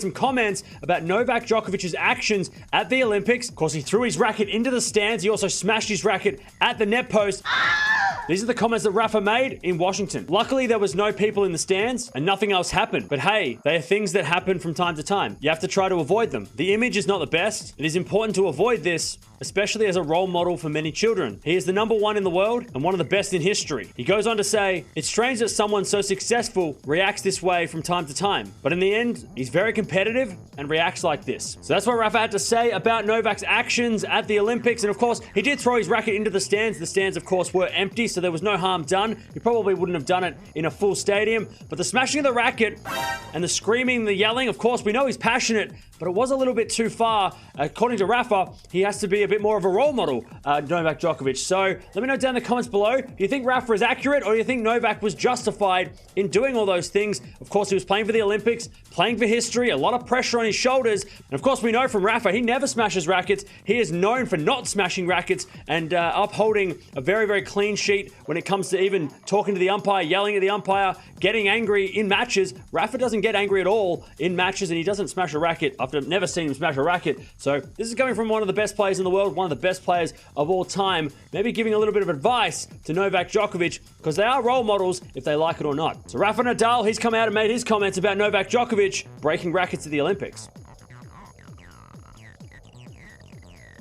some comments about Novak Djokovic's actions at the Olympics. Of course, he threw his racket into the stands. He also smashed his racket at the net post. These are the comments that Rafa made in Washington. Luckily, there was no people in the stands and nothing else happened. But hey, they are things that happen from time to time. You have to try to avoid them. The image is not the best. It is important to avoid this, especially as a role model for many children. He is the #1 in the world and one of the best in history. He goes on to say, it's strange that someone so successful reacts this way from time to time. But in the end, he's very competitive and reacts like this. So that's what Rafa had to say about Novak's actions at the Olympics. And of course, he did throw his racket into the stands. The stands, of course, were empty, so there was no harm done. He probably wouldn't have done it in a full stadium. But the smashing of the racket and the screaming, the yelling, of course, we know he's passionate, but it was a little bit too far. According to Rafa, he has to be a bit more of a role model, Novak Djokovic. So let me know down in the comments below. Do you think Rafa is accurate, or do you think Novak was justified in doing all those things? Of course, he was playing for the Olympics, playing for history, a lot of pressure on his shoulders. And of course, we know from Rafa, he never smashes rackets. He is known for not smashing rackets and upholding a very, very clean sheet when it comes to even talking to the umpire, yelling at the umpire, getting angry in matches. Rafa doesn't get angry at all in matches, and he doesn't smash a racket. I've never seen him smash a racket. So this is coming from one of the best players in the world, one of the best players of all time, maybe giving a little bit of advice to Novak Djokovic, because they are role models if they like it or not. So Rafa Nadal, he's come out and made his comments about Novak Djokovic breaking rackets at the Olympics.